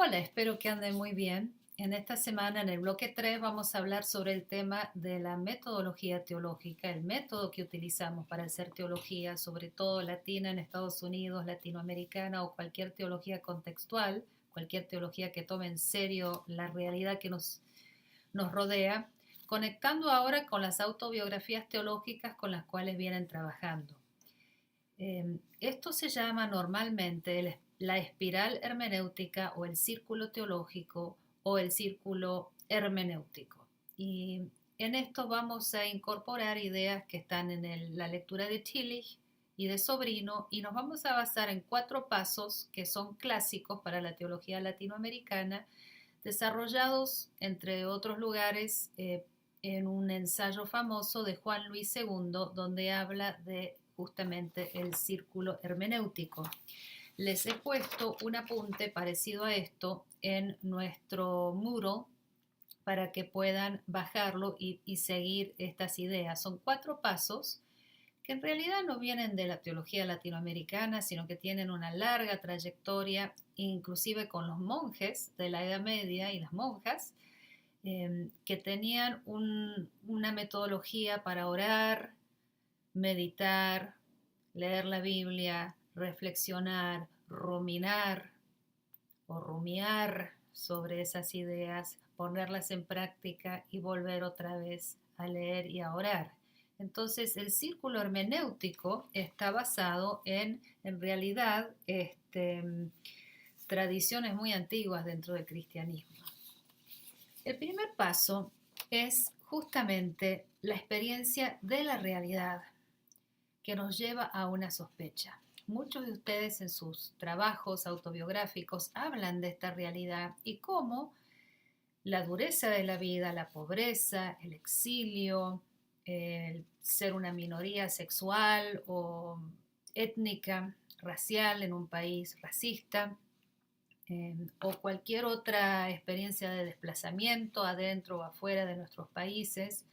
Hola, espero que anden muy bien. En esta semana, en el bloque 3, vamos a hablar sobre el tema de la metodología teológica, el método que utilizamos para hacer teología, sobre todo latina en Estados Unidos, latinoamericana o cualquier teología contextual, cualquier teología que tome en serio la realidad que nos rodea, conectando ahora con las autobiografías teológicas con las cuales vienen trabajando. Esto se llama normalmente la espiral hermenéutica o el círculo teológico o el círculo hermenéutico. Y en esto vamos a incorporar ideas que están en la lectura de Tillich y de Sobrino y nos vamos a basar en 4 pasos que son clásicos para la teología latinoamericana, desarrollados entre otros lugares en un ensayo famoso de Juan Luis II donde habla de justamente el círculo hermenéutico. Les he puesto un apunte parecido a esto en nuestro muro para que puedan bajarlo y seguir estas ideas. Son 4 pasos que en realidad no vienen de la teología latinoamericana, sino que tienen una larga trayectoria, inclusive con los monjes de la Edad Media y las monjas, que tenían una metodología para orar, meditar, leer la Biblia, reflexionar, ruminar o rumiar sobre esas ideas, ponerlas en práctica y volver otra vez a leer y a orar. Entonces el círculo hermenéutico está basado en realidad, tradiciones muy antiguas dentro del cristianismo. El primer paso es justamente la experiencia de la realidad que nos lleva a una sospecha. Muchos de ustedes en sus trabajos autobiográficos hablan de esta realidad y cómo la dureza de la vida, la pobreza, el exilio, el ser una minoría sexual o étnica, racial en un país racista, o cualquier otra experiencia de desplazamiento adentro o afuera de nuestros países,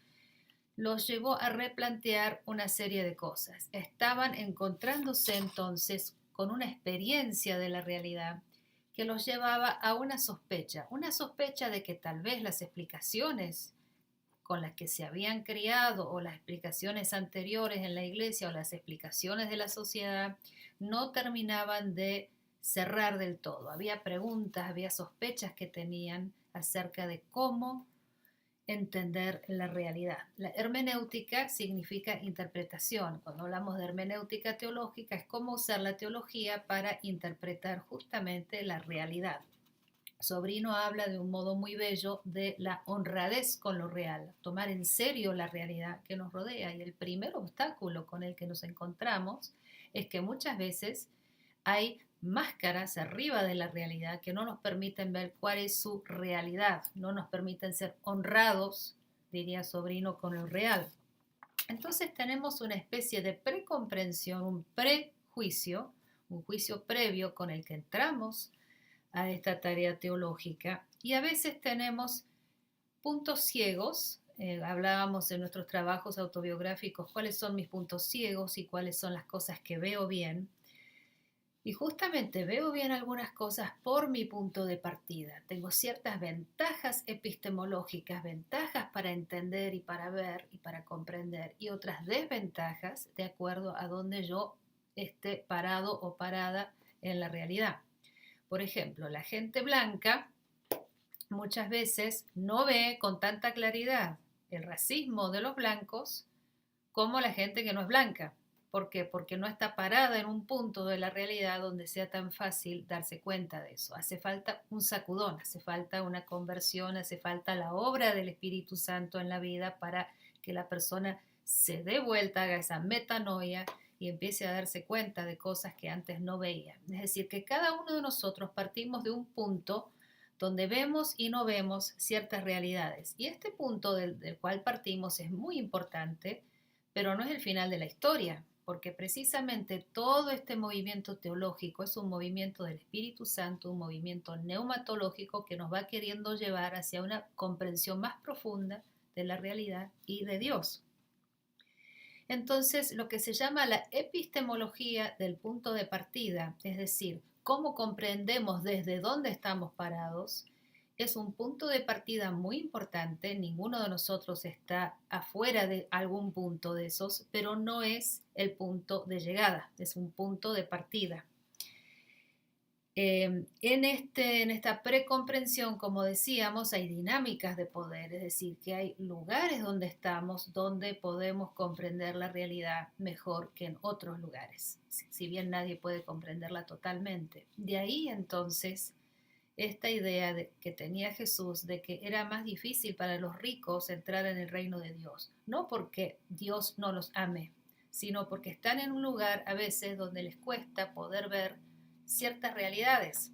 los llevó a replantear una serie de cosas. Estaban encontrándose entonces con una experiencia de la realidad que los llevaba a una sospecha de que tal vez las explicaciones con las que se habían criado o las explicaciones anteriores en la iglesia o las explicaciones de la sociedad no terminaban de cerrar del todo. Había preguntas, había sospechas que tenían acerca de cómo entender la realidad. La hermenéutica significa interpretación. Cuando hablamos de hermenéutica teológica es cómo usar la teología para interpretar justamente la realidad. Sobrino habla de un modo muy bello de la honradez con lo real, tomar en serio la realidad que nos rodea. Y el primer obstáculo con el que nos encontramos es que muchas veces hay máscaras arriba de la realidad que no nos permiten ver cuál es su realidad, no nos permiten ser honrados, diría Sobrino, con el real. Entonces tenemos una especie de precomprensión, un prejuicio, un juicio previo con el que entramos a esta tarea teológica y a veces tenemos puntos ciegos. Hablábamos en nuestros trabajos autobiográficos cuáles son mis puntos ciegos y cuáles son las cosas que veo bien. Y justamente veo bien algunas cosas por mi punto de partida. Tengo ciertas ventajas epistemológicas, ventajas para entender y para ver y para comprender, y otras desventajas de acuerdo a donde yo esté parado o parada en la realidad. Por ejemplo, la gente blanca muchas veces no ve con tanta claridad el racismo de los blancos como la gente que no es blanca. ¿Por qué? Porque no está parada en un punto de la realidad donde sea tan fácil darse cuenta de eso. Hace falta un sacudón, hace falta una conversión, hace falta la obra del Espíritu Santo en la vida para que la persona se dé vuelta, haga esa metanoia y empiece a darse cuenta de cosas que antes no veía. Es decir, que cada uno de nosotros partimos de un punto donde vemos y no vemos ciertas realidades. Y este punto del cual partimos es muy importante, pero no es el final de la historia, porque precisamente todo este movimiento teológico es un movimiento del Espíritu Santo, un movimiento neumatológico que nos va queriendo llevar hacia una comprensión más profunda de la realidad y de Dios. Entonces, lo que se llama la epistemología del punto de partida, es decir, cómo comprendemos desde dónde estamos parados, es un punto de partida muy importante. Ninguno de nosotros está afuera de algún punto de esos, pero no es el punto de llegada, es un punto de partida. En esta precomprensión, como decíamos, hay dinámicas de poder, es decir, que hay lugares donde estamos donde podemos comprender la realidad mejor que en otros lugares, si bien nadie puede comprenderla totalmente. De ahí entonces esta idea que tenía Jesús de que era más difícil para los ricos entrar en el reino de Dios, no porque Dios no los ame, sino porque están en un lugar a veces donde les cuesta poder ver ciertas realidades.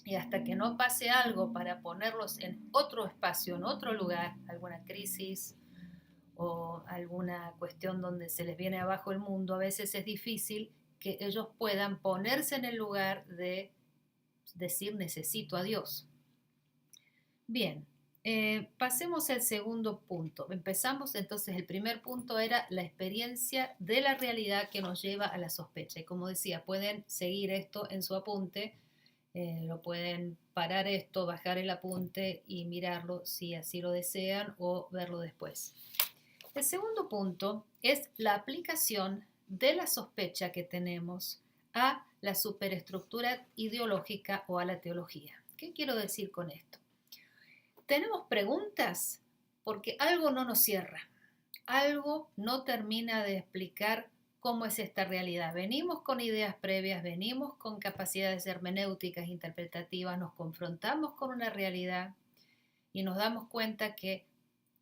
Y hasta que no pase algo para ponerlos en otro espacio, en otro lugar, alguna crisis o alguna cuestión donde se les viene abajo el mundo, a veces es difícil que ellos puedan ponerse en el lugar de decir necesito a Dios. Bien, pasemos al segundo punto. Empezamos entonces, el primer punto era la experiencia de la realidad que nos lleva a la sospecha. Y como decía, pueden seguir esto en su apunte, lo pueden parar esto, bajar el apunte y mirarlo si así lo desean o verlo después. El segundo punto es la aplicación de la sospecha que tenemos a la superestructura ideológica o a la teología. ¿Qué quiero decir con esto? Tenemos preguntas porque algo no nos cierra, algo no termina de explicar cómo es esta realidad. Venimos con ideas previas, venimos con capacidades hermenéuticas, interpretativas, nos confrontamos con una realidad y nos damos cuenta que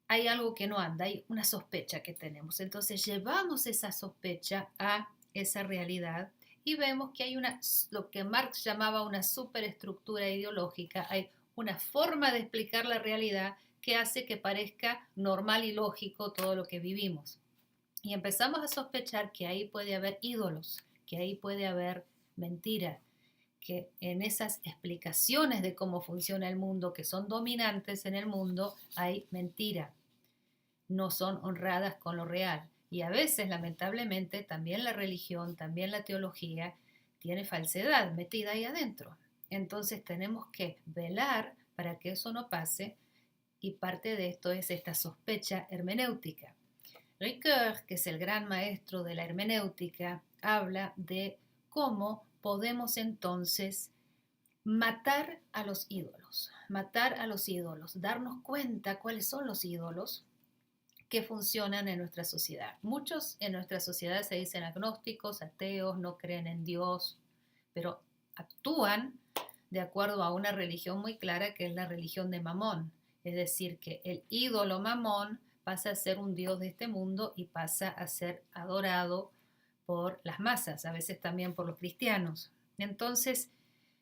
hay algo que no anda, hay una sospecha que tenemos. Entonces llevamos esa sospecha a esa realidad y vemos que hay lo que Marx llamaba una superestructura ideológica, hay una forma de explicar la realidad que hace que parezca normal y lógico todo lo que vivimos. Y empezamos a sospechar que ahí puede haber ídolos, que ahí puede haber mentira, que en esas explicaciones de cómo funciona el mundo, que son dominantes en el mundo, hay mentira, no son honradas con lo real. Y a veces, lamentablemente, también la religión, también la teología, tiene falsedad metida ahí adentro. Entonces tenemos que velar para que eso no pase, y parte de esto es esta sospecha hermenéutica. Ricoeur, que es el gran maestro de la hermenéutica, habla de cómo podemos entonces matar a los ídolos, darnos cuenta cuáles son los ídolos que funcionan en nuestra sociedad. Muchos en nuestra sociedad se dicen agnósticos, ateos, no creen en Dios, pero actúan de acuerdo a una religión muy clara que es la religión de Mamón. Es decir, que el ídolo Mamón pasa a ser un dios de este mundo y pasa a ser adorado por las masas, a veces también por los cristianos. Entonces,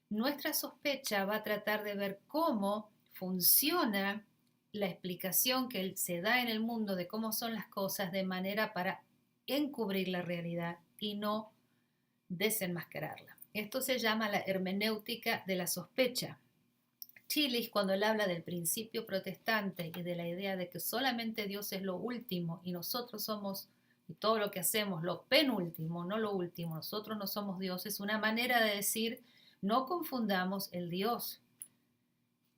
nuestra sospecha va a tratar de ver cómo funciona la explicación que se da en el mundo de cómo son las cosas de manera para encubrir la realidad y no desenmascararla. Esto se llama la hermenéutica de la sospecha. Tillich, cuando él habla del principio protestante y de la idea de que solamente Dios es lo último y nosotros somos, y todo lo que hacemos, lo penúltimo, no lo último, nosotros no somos Dios, es una manera de decir, no confundamos el Dios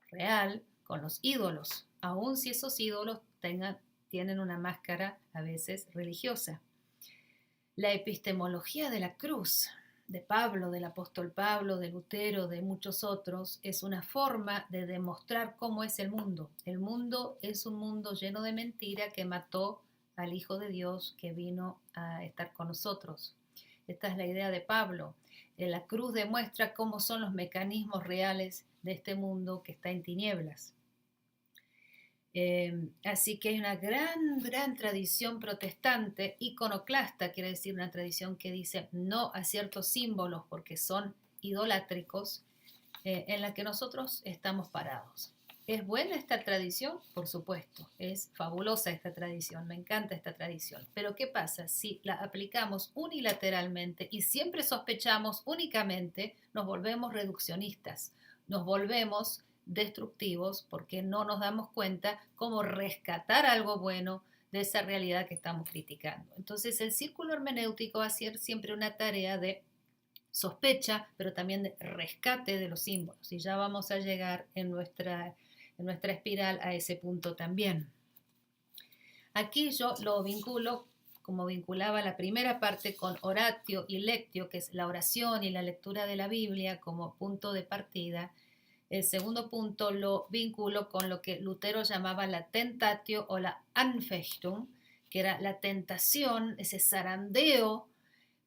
real con los ídolos, aun si esos ídolos tienen una máscara a veces religiosa. La epistemología de la cruz de Pablo, del apóstol Pablo, de Lutero, de muchos otros, es una forma de demostrar cómo es el mundo. El mundo es un mundo lleno de mentira que mató al Hijo de Dios que vino a estar con nosotros. Esta es la idea de Pablo. La cruz demuestra cómo son los mecanismos reales de este mundo que está en tinieblas. Así que hay una gran tradición protestante, iconoclasta, quiere decir una tradición que dice no a ciertos símbolos porque son idolátricos, en la que nosotros estamos parados. ¿Es buena esta tradición? Por supuesto, es fabulosa esta tradición, me encanta esta tradición. Pero ¿qué pasa si la aplicamos unilateralmente y siempre sospechamos únicamente? Nos volvemos reduccionistas, nos volvemos destructivos porque no nos damos cuenta cómo rescatar algo bueno de esa realidad que estamos criticando. Entonces el círculo hermenéutico va a ser siempre una tarea de sospecha, pero también de rescate de los símbolos. Y ya vamos a llegar en nuestra espiral a ese punto también. Aquí yo lo vinculo, como vinculaba la primera parte, con oratio y lectio, que es la oración y la lectura de la Biblia como punto de partida. El segundo punto lo vinculo con lo que Lutero llamaba la tentatio o la Anfechtung, que era la tentación, ese zarandeo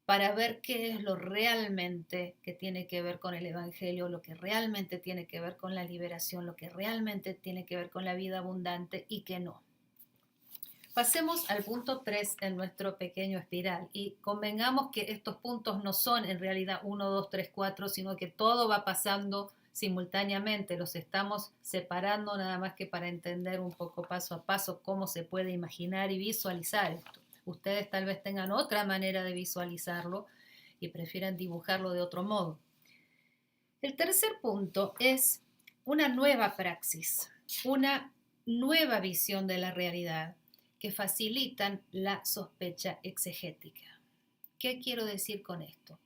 para ver qué es lo realmente que tiene que ver con el Evangelio, lo que realmente tiene que ver con la liberación, lo que realmente tiene que ver con la vida abundante y que no. Pasemos al punto 3 en nuestro pequeño espiral y convengamos que estos puntos no son en realidad 1, 2, 3, 4, sino que todo va pasando simultáneamente, los estamos separando nada más que para entender un poco paso a paso cómo se puede imaginar y visualizar esto. Ustedes tal vez tengan otra manera de visualizarlo y prefieran dibujarlo de otro modo. El tercer punto es una nueva praxis, una nueva visión de la realidad que facilitan la sospecha exegética. ¿Qué quiero decir con esto?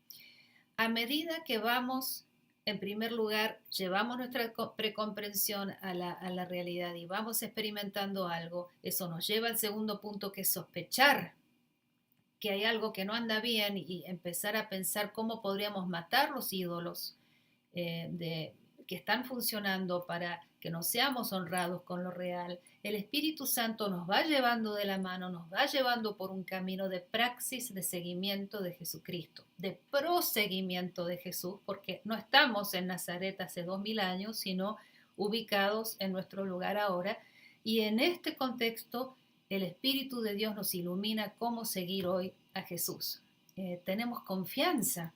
A medida que vamos, en primer lugar, llevamos nuestra precomprensión a la realidad y vamos experimentando algo, eso nos lleva al segundo punto, que es sospechar que hay algo que no anda bien y empezar a pensar cómo podríamos matar los ídolos que están funcionando para que no seamos honrados con lo real. El Espíritu Santo nos va llevando de la mano, nos va llevando por un camino de praxis, de seguimiento de Jesucristo, de proseguimiento de Jesús, porque no estamos en Nazaret hace 2000 años, sino ubicados en nuestro lugar ahora. Y en este contexto, el Espíritu de Dios nos ilumina cómo seguir hoy a Jesús. Tenemos confianza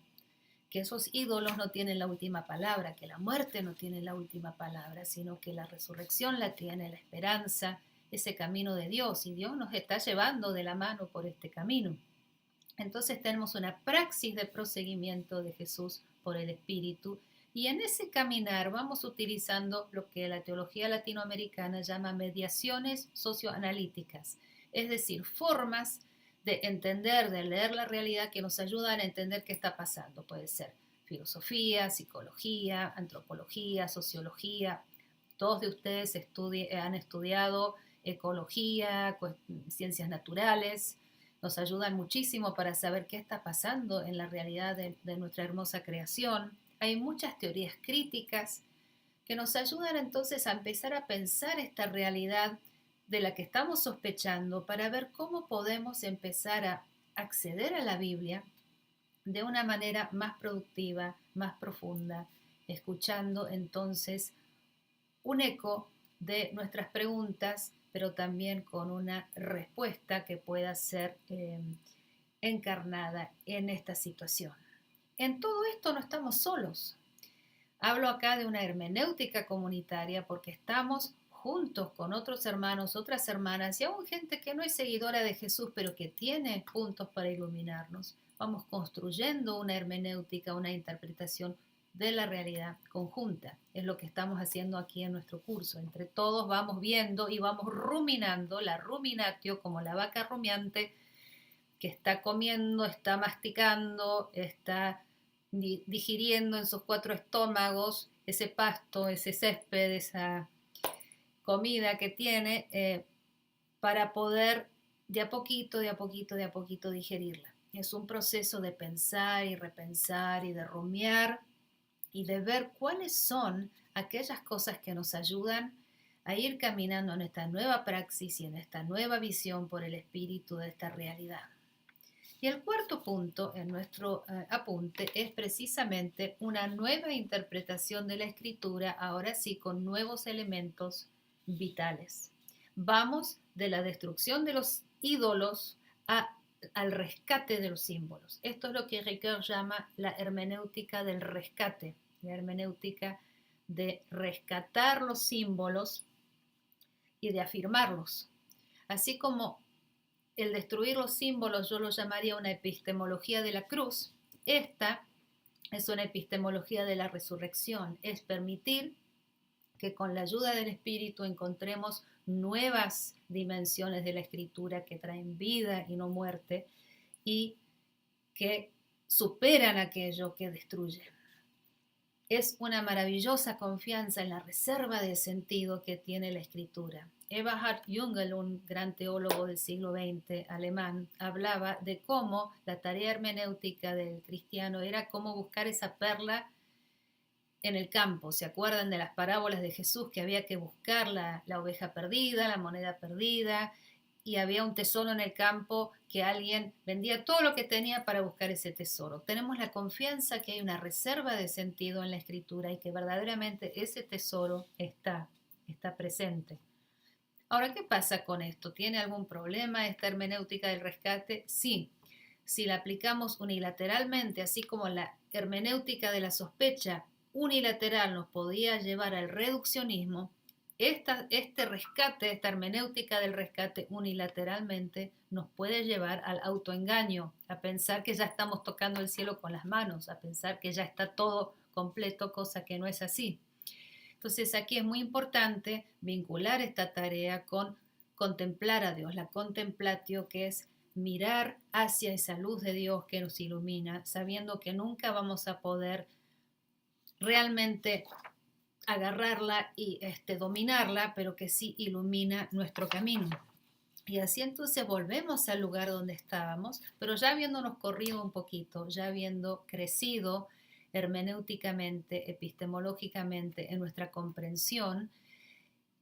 que esos ídolos no tienen la última palabra, que la muerte no tiene la última palabra, sino que la resurrección la tiene, la esperanza, ese camino de Dios, y Dios nos está llevando de la mano por este camino. Entonces tenemos una praxis de proseguimiento de Jesús por el Espíritu, y en ese caminar vamos utilizando lo que la teología latinoamericana llama mediaciones socioanalíticas, es decir, formas de entender, de leer la realidad que nos ayudan a entender qué está pasando. Puede ser filosofía, psicología, antropología, sociología. Todos de ustedes han estudiado ecología, ciencias naturales. Nos ayudan muchísimo para saber qué está pasando en la realidad de nuestra hermosa creación. Hay muchas teorías críticas que nos ayudan entonces a empezar a pensar esta realidad de la que estamos sospechando para ver cómo podemos empezar a acceder a la Biblia de una manera más productiva, más profunda, escuchando entonces un eco de nuestras preguntas, pero también con una respuesta que pueda ser encarnada en esta situación. En todo esto no estamos solos. Hablo acá de una hermenéutica comunitaria porque estamos juntos con otros hermanos, otras hermanas y aún gente que no es seguidora de Jesús, pero que tiene puntos para iluminarnos. Vamos construyendo una hermenéutica, una interpretación de la realidad conjunta. Es lo que estamos haciendo aquí en nuestro curso. Entre todos vamos viendo y vamos ruminando, la ruminatio, como la vaca rumiante, que está comiendo, está masticando, está digiriendo en sus 4 estómagos ese pasto, ese césped, esa comida que tiene para poder de a poquito, de a poquito, de a poquito digerirla. Es un proceso de pensar y repensar y de rumiar y de ver cuáles son aquellas cosas que nos ayudan a ir caminando en esta nueva praxis y en esta nueva visión por el espíritu de esta realidad. Y el cuarto punto en nuestro apunte es precisamente una nueva interpretación de la escritura, ahora sí con nuevos elementos vitales. Vamos de la destrucción de los ídolos al rescate de los símbolos. Esto es lo que Ricoeur llama la hermenéutica del rescate, la hermenéutica de rescatar los símbolos y de afirmarlos. Así como el destruir los símbolos yo lo llamaría una epistemología de la cruz, esta es una epistemología de la resurrección, es permitir que con la ayuda del Espíritu encontremos nuevas dimensiones de la Escritura que traen vida y no muerte y que superan aquello que destruye. Es una maravillosa confianza en la reserva de sentido que tiene la escritura. Eberhard Jungel, un gran teólogo del siglo XX alemán, hablaba de cómo la tarea hermenéutica del cristiano era cómo buscar esa perla en el campo. ¿Se acuerdan de las parábolas de Jesús que había que buscar la oveja perdida, la moneda perdida? Y había un tesoro en el campo que alguien vendía todo lo que tenía para buscar ese tesoro. Tenemos la confianza que hay una reserva de sentido en la escritura y que verdaderamente ese tesoro está presente. Ahora, ¿qué pasa con esto? ¿Tiene algún problema esta hermenéutica del rescate? Sí. Si la aplicamos unilateralmente, así como la hermenéutica de la sospecha unilateral nos podía llevar al reduccionismo, este rescate, esta hermenéutica del rescate unilateralmente nos puede llevar al autoengaño, a pensar que ya estamos tocando el cielo con las manos, a pensar que ya está todo completo, cosa que no es así. Entonces aquí es muy importante vincular esta tarea con contemplar a Dios, la contemplatio, que es mirar hacia esa luz de Dios que nos ilumina, sabiendo que nunca vamos a poder realmente agarrarla y dominarla, pero que sí ilumina nuestro camino. Y así entonces volvemos al lugar donde estábamos, pero ya habiéndonos corrido un poquito, ya habiendo crecido hermenéuticamente, epistemológicamente en nuestra comprensión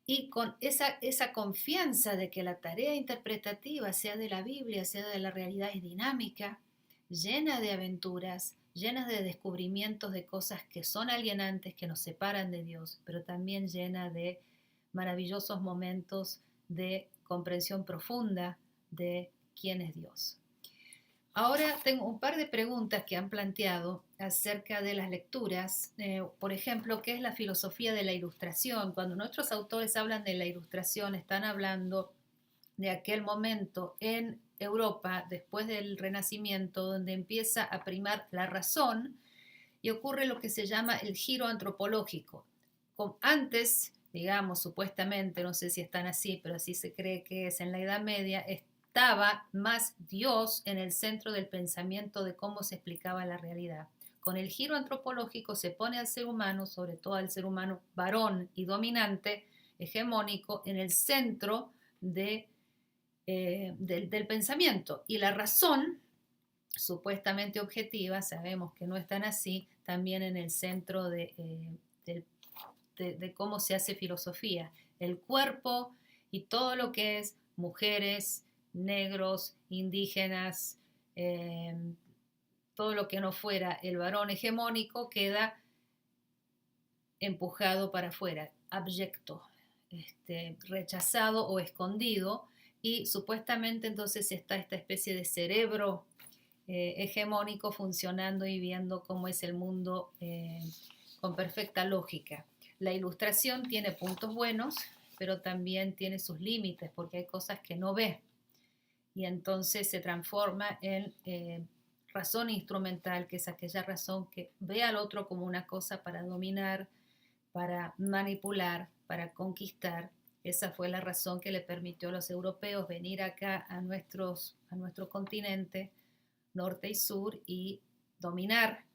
y con esa confianza de que la tarea interpretativa, sea de la Biblia, sea de la realidad, es dinámica, llena de aventuras, llena de descubrimientos de cosas que son alienantes, que nos separan de Dios, pero también llena de maravillosos momentos de comprensión profunda de quién es Dios. Ahora tengo un par de preguntas que han planteado acerca de las lecturas. Por ejemplo, ¿qué es la filosofía de la ilustración? Cuando nuestros autores hablan de la ilustración, están hablando de aquel momento en Europa, después del Renacimiento, donde empieza a primar la razón y ocurre lo que se llama el giro antropológico. Antes, digamos, supuestamente, no sé si están así, pero así se cree que es en la Edad Media, estaba más Dios en el centro del pensamiento de cómo se explicaba la realidad. Con el giro antropológico se pone al ser humano, sobre todo al ser humano varón y dominante, hegemónico, en el centro del pensamiento. Y la razón, supuestamente objetiva, sabemos que no es tan así, también en el centro de cómo se hace filosofía. El cuerpo y todo lo que es mujeres, negros, indígenas, todo lo que no fuera el varón hegemónico queda empujado para afuera, abyecto, rechazado o escondido, y supuestamente entonces está esta especie de cerebro hegemónico funcionando y viendo cómo es el mundo con perfecta lógica. La ilustración tiene puntos buenos, pero también tiene sus límites porque hay cosas que no ve y entonces se transforma en razón instrumental, que es aquella razón que ve al otro como una cosa para dominar, para manipular, para conquistar. Esa fue la razón que le permitió a los europeos venir acá a nuestro continente, norte y sur, y dominar,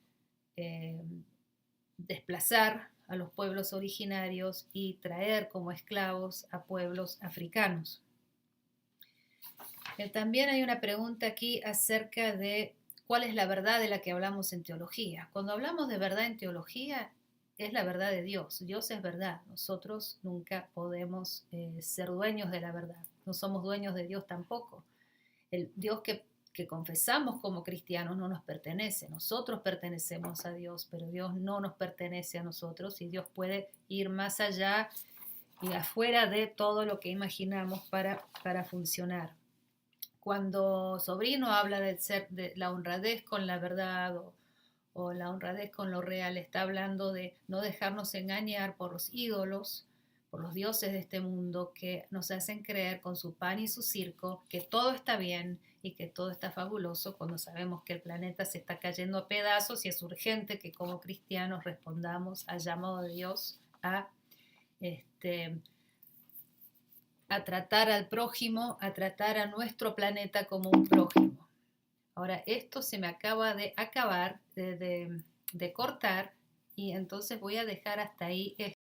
desplazar a los pueblos originarios y traer como esclavos a pueblos africanos. También hay una pregunta aquí acerca de cuál es la verdad de la que hablamos en teología. Cuando hablamos de verdad en teología, es la verdad de Dios. Dios es verdad. Nosotros nunca podemos ser dueños de la verdad. No somos dueños de Dios tampoco. El Dios que confesamos como cristianos no nos pertenece. Nosotros pertenecemos a Dios, pero Dios no nos pertenece a nosotros y Dios puede ir más allá y afuera de todo lo que imaginamos para funcionar. Cuando Sobrino habla de la honradez con la verdad o la honradez con lo real, está hablando de no dejarnos engañar por los ídolos, por los dioses de este mundo que nos hacen creer con su pan y su circo que todo está bien y que todo está fabuloso cuando sabemos que el planeta se está cayendo a pedazos y es urgente que como cristianos respondamos al llamado de Dios a tratar al prójimo, a tratar a nuestro planeta como un prójimo. Ahora esto se me acaba de acabar de cortar y entonces voy a dejar hasta ahí